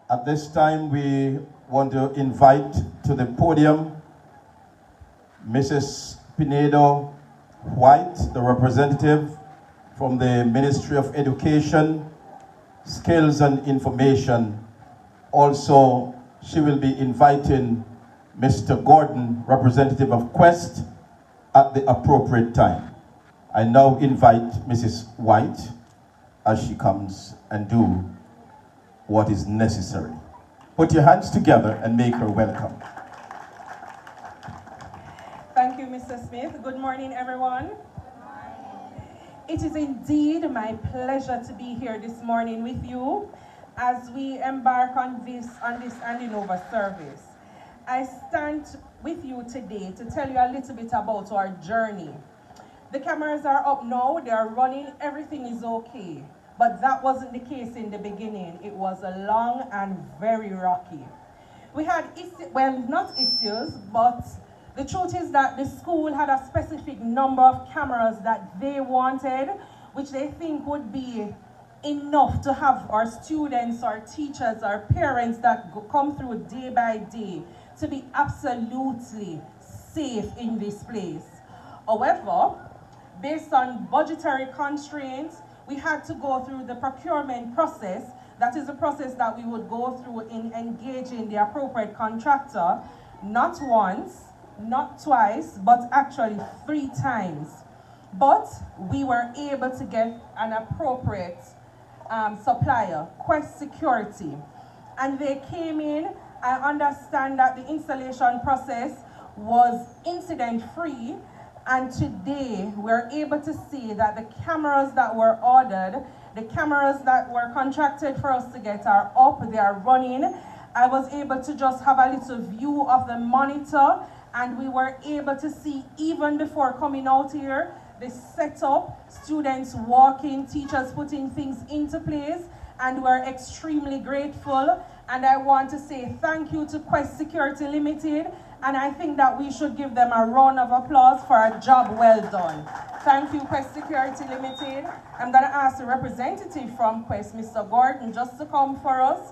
At this time, we want to invite to the podium Mrs. Penedo Whyte, the representative from the Ministry of Education, Skills and Information. Also, she will be inviting Mr. Gordon, representative of Quest, at the appropriate time. I now invite Mrs. Whyte as she comes and do what is necessary. Put your hands together and make her welcome. Thank you, Mr. Smith. Good morning, everyone. It is indeed my pleasure to be here this morning with you as we embark on this handing over service. I stand with you today to tell you a little bit about our journey. The cameras are up now, they are running, everything is okay. But that wasn't the case in the beginning. It was a long and very rocky. We had issues, well, not issues, but the truth is that the school had a specific number of cameras that they wanted, which they think would be enough to have our students, our teachers, our parents that come through day by day to be absolutely safe in this place. However, based on budgetary constraints, we had to go through the procurement process. That is the process that we would go through in engaging the appropriate contractor, not once, not twice, but actually 3 times. But we were able to get an appropriate supplier, Quest Security. And they came in. I understand that the installation process was incident-free, and today we're able to see that the cameras that were ordered, the cameras that were contracted for us to get are up, they are running. I was able to just have a little view of the monitor, and we were able to see, even before coming out here, the setup, students walking, teachers putting things into place, and we're extremely grateful. And I want to say thank you to Quest Security Limited, and I think that we should give them a round of applause for a job well done. Thank you, Quest Security Limited. I'm gonna ask the representative from Quest, Mr. Gordon, just to come for us.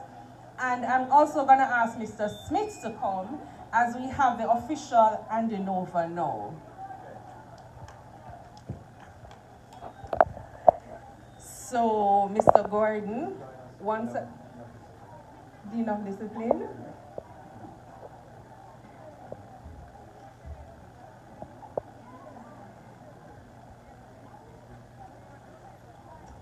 And I'm also gonna ask Mr. Smith to come as we have the official handing over now. So, Mr. Gordon, Dean of Discipline.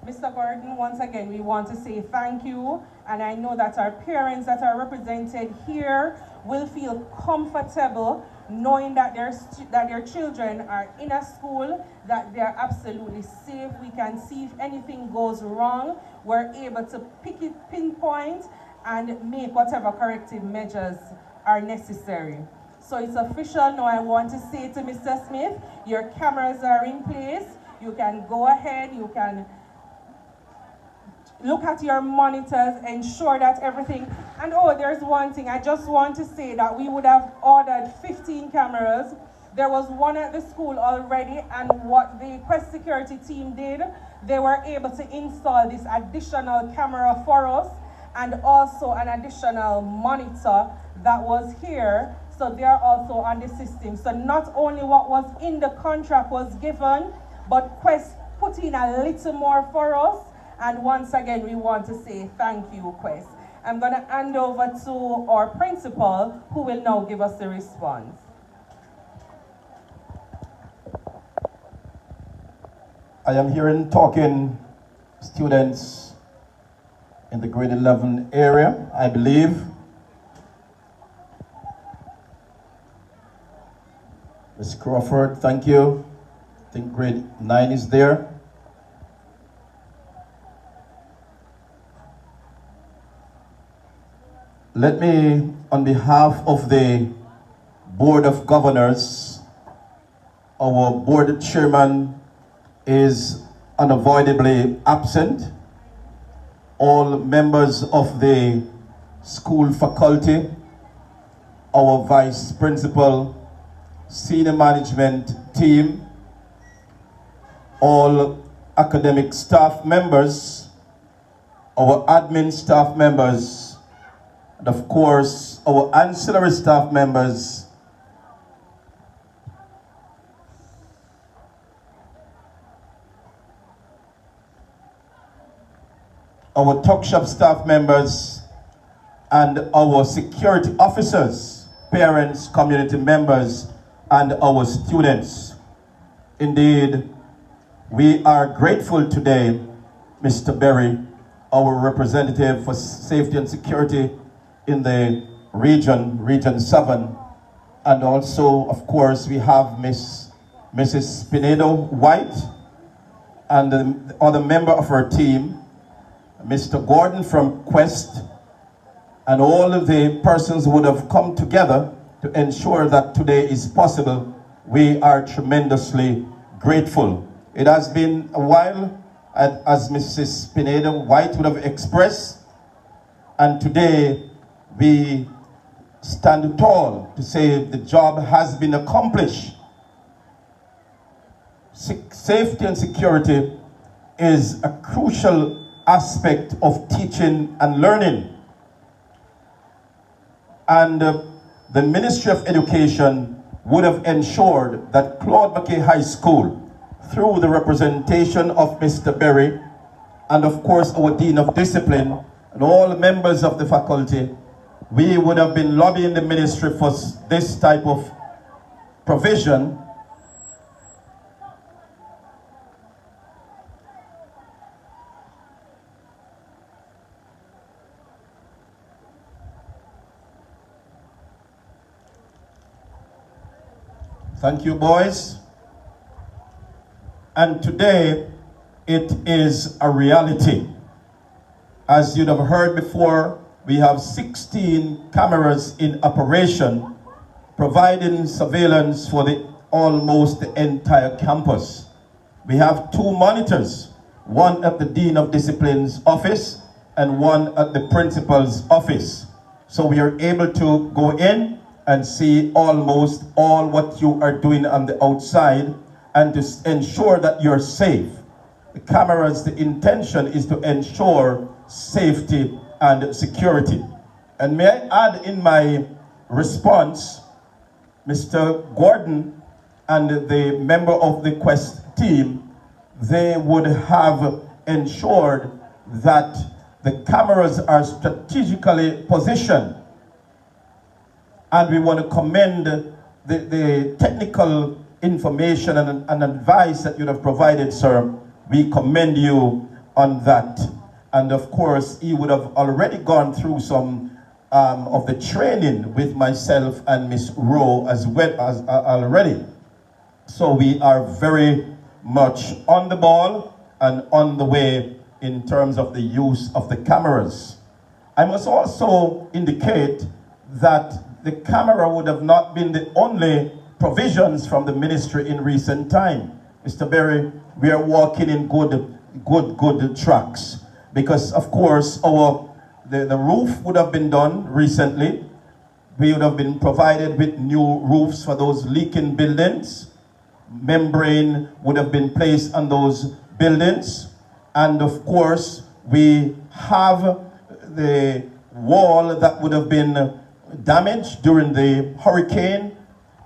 Mr. Gordon, once again, we want to say thank you, and I know that our parents that are represented here will feel comfortable knowing that their children are in a school, that they're absolutely safe. We can see if anything goes wrong, we're able to pinpoint and make whatever corrective measures are necessary. So it's official now. I want to say to Mr. Smith, your cameras are in place. You can go ahead, you can look at your monitors, ensure that everything, and oh, there's one thing, I just want to say that we would have ordered 15 cameras. There was one at the school already, and what the Quest Security team did, they were able to install this additional camera for us, and also an additional monitor that was here, so they're also on the system. So not only what was in the contract was given, but Quest put in a little more for us. And once again, we want to say thank you, Quest. I'm going to hand over to our principal, who will now give us the response. I am hearing talking students in the grade 11 area, I believe. Ms. Crawford, thank you. I think grade 9 is there. Let me, on behalf of the Board of Governors, our board chairman is unavoidably absent. All members of the school faculty, our vice principal, senior management team, all academic staff members, our admin staff members, and of course, our ancillary staff members, our tuck shop staff members, and our security officers, parents, community members, and our students. Indeed, we are grateful today, Mr. Berry, our representative for safety and security in the region 7. And also, of course, we have Mrs. Penedo Whyte, and the other member of her team, Mr. Gordon from Quest, and all of the persons who would have come together to ensure that today is possible. We are tremendously grateful. It has been a while, as Mrs. Penedo Whyte would have expressed, and today we stand tall to say the job has been accomplished. Safety and security is a crucial aspect of teaching and learning. And the Ministry of Education would have ensured that Claude McKay High School, through the representation of Mr. Berry, and of course our Dean of Discipline, and all members of the faculty, we would have been lobbying the ministry for this type of provision. Thank you, boys. And today, it is a reality. As you'd have heard before, we have 16 cameras in operation, providing surveillance for almost the entire campus. We have 2 monitors, one at the Dean of Discipline's office and one at the Principal's office. So we are able to go in and see almost all what you are doing on the outside and to ensure that you're safe. The cameras, the intention is to ensure safety and security. And may I add in my response, Mr. Gordon and the member of the Quest team, they would have ensured that the cameras are strategically positioned. And we want to commend the technical information and advice that you have provided, sir. We commend you on that. And of course, he would have already gone through some of the training with myself and Miss Rowe as well as already. So we are very much on the ball and on the way in terms of the use of the cameras. I must also indicate that the camera would have not been the only provisions from the ministry in recent time. Mr. Berry, we are walking in good tracks, because of course the roof would have been done recently. We would have been provided with new roofs for those leaking buildings. Membrane would have been placed on those buildings. And of course, we have the wall that would have been damaged during the hurricane.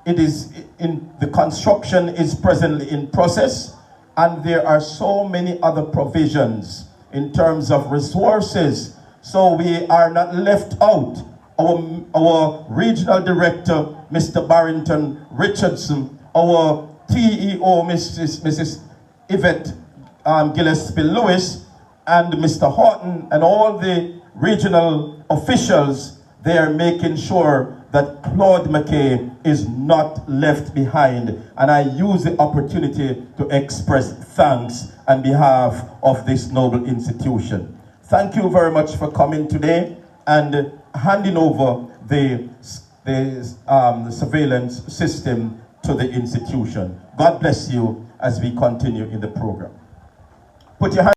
It is the construction is presently in process, and there are so many other provisions in terms of resources. So we are not left out. Our regional director, Mr. Barrington Richardson, our TEO, Mrs. Yvette Gillespie Lewis, and Mr. Horton, and all the regional officials, they are making sure that Claude McKay is not left behind. And I use the opportunity to express thanks on behalf of this noble institution. Thank you very much for coming today and handing over the surveillance system to the institution. God bless you as we continue in the program. Put your hand